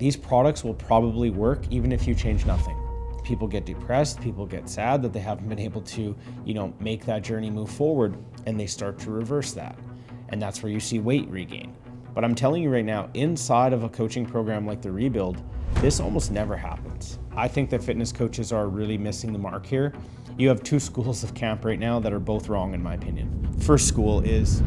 These products will probably work even if you change nothing. People get depressed, people get sad that they haven't been able to, make that journey move forward, and they start to reverse that. And that's where you see weight regain. But I'm telling you right now, inside of a coaching program like the Rebuild, this almost never happens. I think that fitness coaches are really missing the mark here. You have two schools of camp right now that are both wrong in my opinion. First school is,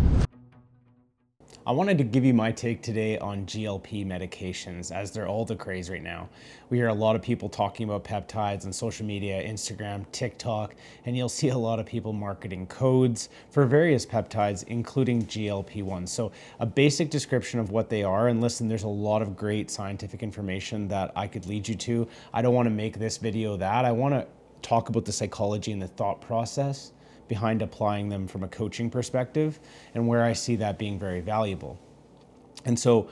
I wanted to give you my take today on GLP medications, as they're all the craze right now. We hear a lot of people talking about peptides on social media, Instagram, TikTok, and you'll see a lot of people marketing codes for various peptides, including GLP-1s. So a basic description of what they are, and listen, there's a lot of great scientific information that I could lead you to. I don't want to make this video that. I want to talk about the psychology and the thought process behind applying them from a coaching perspective and where I see that being very valuable. And so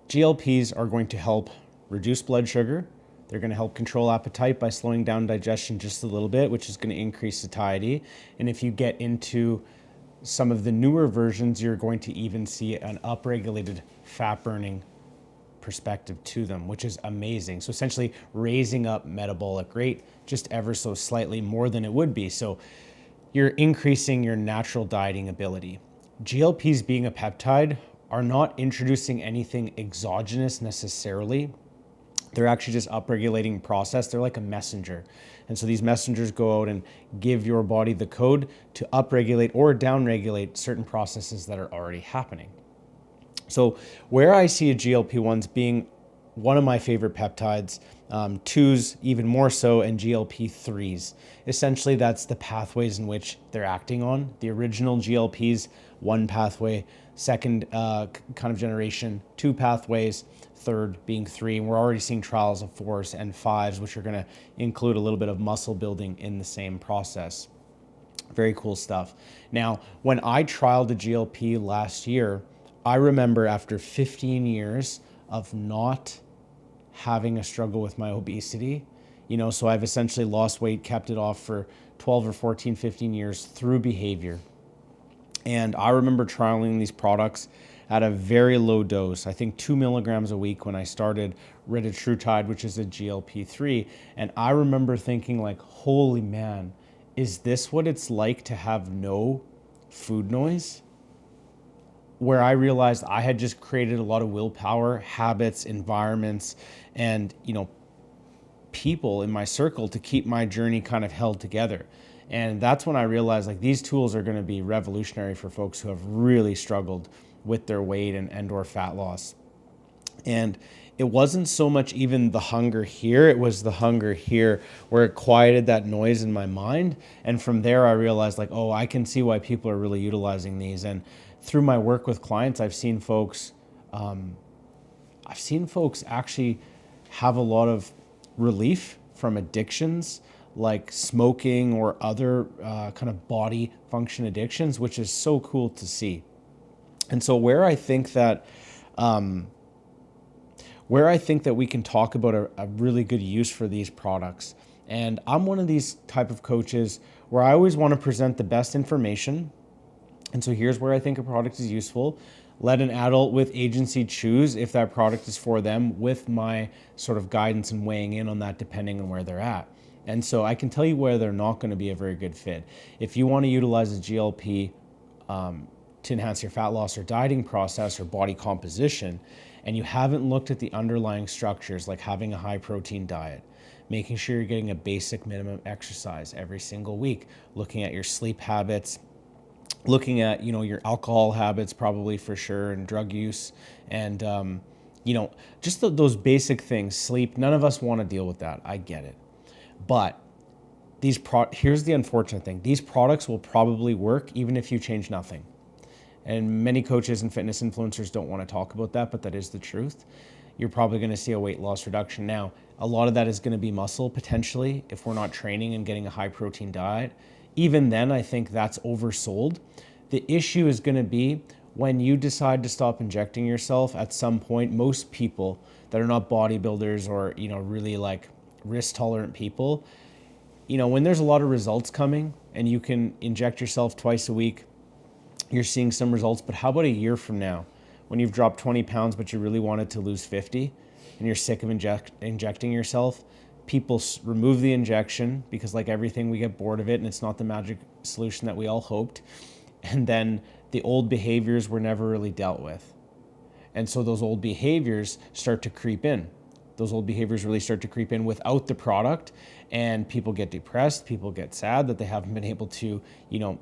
GLPs are going to help reduce blood sugar. They're going to help control appetite by slowing down digestion just a little bit, which is going to increase satiety. And if you get into some of the newer versions, you're going to even see an upregulated fat burning perspective to them, which is amazing. So essentially raising up metabolic rate just ever so slightly more than it would be. So you're increasing your natural dieting ability. GLPs, being a peptide, are not introducing anything exogenous necessarily. They're actually just upregulating process. They're like a messenger. And so these messengers go out and give your body the code to upregulate or downregulate certain processes that are already happening. So where I see a GLP-1s being one of my favorite peptides, 2s even more so, and GLP-3s. Essentially, that's the pathways in which they're acting on. The original GLPs, one pathway, second kind of generation, two pathways, third being 3. And we're already seeing trials of 4s and 5s, which are going to include a little bit of muscle building in the same process. Very cool stuff. Now, when I trialed a GLP last year, I remember after 15 years of not having a struggle with my obesity, so I've essentially lost weight, kept it off for 12 or 14, 15 years through behavior. And I remember trialing these products at a very low dose, I think 2 milligrams a week when I started retatrutide, which is a GLP-3. And I remember thinking like, holy man, is this what it's like to have no food noise? Where I realized I had just created a lot of willpower, habits, environments, and people in my circle to keep my journey kind of held together. And that's when I realized like these tools are going to be revolutionary for folks who have really struggled with their weight and or fat loss. And it wasn't so much even the hunger here, it was the hunger here where it quieted that noise in my mind. And from there I realized like, oh, I can see why people are really utilizing these. And through my work with clients, I've seen folks actually have a lot of relief from addictions like smoking or other kind of body function addictions, which is so cool to see. And so where I think that we can talk about a really good use for these products. And I'm one of these type of coaches where I always want to present the best information. And so here's where I think a product is useful. Let an adult with agency choose if that product is for them, with my sort of guidance and weighing in on that depending on where they're at. And so I can tell you where they're not going to be a very good fit. If you want to utilize a GLP to enhance your fat loss or dieting process or body composition, and you haven't looked at the underlying structures like having a high protein diet, making sure you're getting a basic minimum exercise every single week, looking at your sleep habits, looking at your alcohol habits probably for sure, and drug use, and just those basic things. Sleep, none of us want to deal with that. I get it. But here's the unfortunate thing. These products will probably work even if you change nothing. And many coaches and fitness influencers don't want to talk about that, but that is the truth. You're probably going to see a weight loss reduction. Now, a lot of that is going to be muscle potentially if we're not training and getting a high protein diet. Even then, I think that's oversold. The issue is going to be when you decide to stop injecting yourself at some point. Most people that are not bodybuilders or, really like risk tolerant people, when there's a lot of results coming and you can inject yourself twice a week, you're seeing some results. But how about a year from now when you've dropped 20 pounds, but you really wanted to lose 50? and you're sick of injecting yourself, people remove the injection because, like everything, we get bored of it and it's not the magic solution that we all hoped. And then the old behaviors were never really dealt with. And so those old behaviors start to creep in. Those old behaviors really start to creep in without the product, and people get depressed, people get sad that they haven't been able to,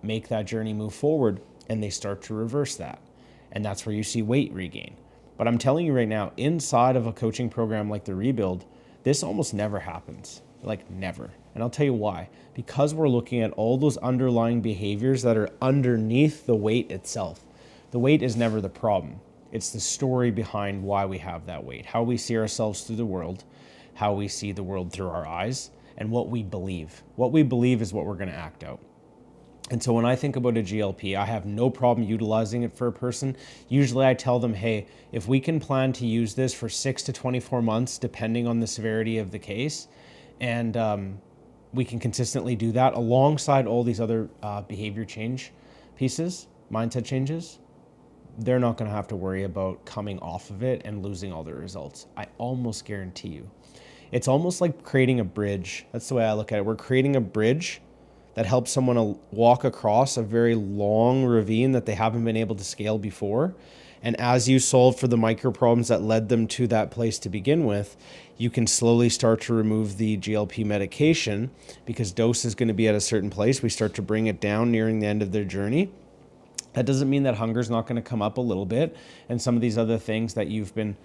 make that journey move forward, and they start to reverse that. And that's where you see weight regain. But I'm telling you right now, inside of a coaching program like the Rebuild, this almost never happens. Like never. And I'll tell you why. Because we're looking at all those underlying behaviors that are underneath the weight itself. The weight is never the problem. It's the story behind why we have that weight, how we see ourselves through the world, how we see the world through our eyes, and what we believe. What we believe is what we're going to act out. And so when I think about a GLP, I have no problem utilizing it for a person. Usually I tell them, hey, if we can plan to use this for 6 to 24 months, depending on the severity of the case, and we can consistently do that alongside all these other behavior change pieces, mindset changes, they're not going to have to worry about coming off of it and losing all their results. I almost guarantee you. It's almost like creating a bridge. That's the way I look at it. We're creating a bridge that helps someone walk across a very long ravine that they haven't been able to scale before. And as you solve for the micro problems that led them to that place to begin with, you can slowly start to remove the GLP medication because dose is going to be at a certain place. We start to bring it down nearing the end of their journey. That doesn't mean that hunger is not going to come up a little bit, and some of these other things that you've been,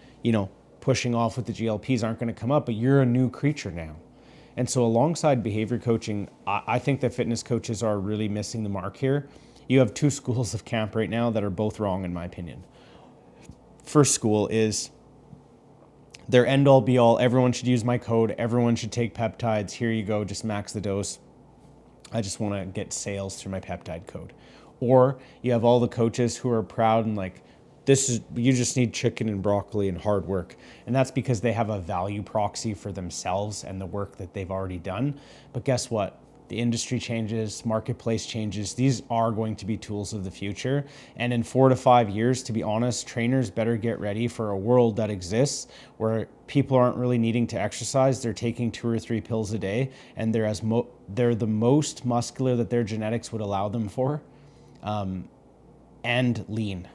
pushing off with the GLPs aren't going to come up, but you're a new creature now. And so alongside behavior coaching, I think that fitness coaches are really missing the mark here. You have two schools of camp right now that are both wrong, in my opinion. First school is their end all be all. Everyone should use my code. Everyone should take peptides. Here you go. Just max the dose. I just want to get sales through my peptide code. Or you have all the coaches who are proud and like, you just need chicken and broccoli and hard work. And that's because they have a value proxy for themselves and the work that they've already done. But guess what? The industry changes, marketplace changes. These are going to be tools of the future. And in 4 to 5 years, to be honest, trainers better get ready for a world that exists where people aren't really needing to exercise. They're taking 2 or 3 pills a day, and they're the most muscular that their genetics would allow them for. And lean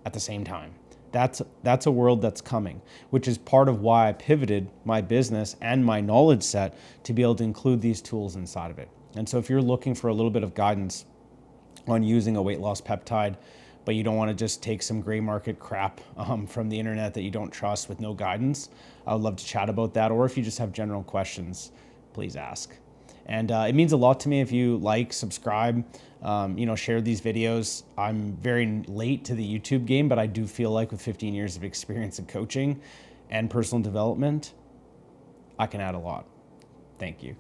at the same time. That's a world that's coming, which is part of why I pivoted my business and my knowledge set to be able to include these tools inside of it. And so if you're looking for a little bit of guidance on using a weight loss peptide, but you don't want to just take some gray market crap from the internet that you don't trust with no guidance, I would love to chat about that. Or if you just have general questions, please ask. And it means a lot to me if you subscribe, share these videos. I'm very late to the YouTube game, but I do feel like with 15 years of experience in coaching and personal development, I can add a lot. Thank you.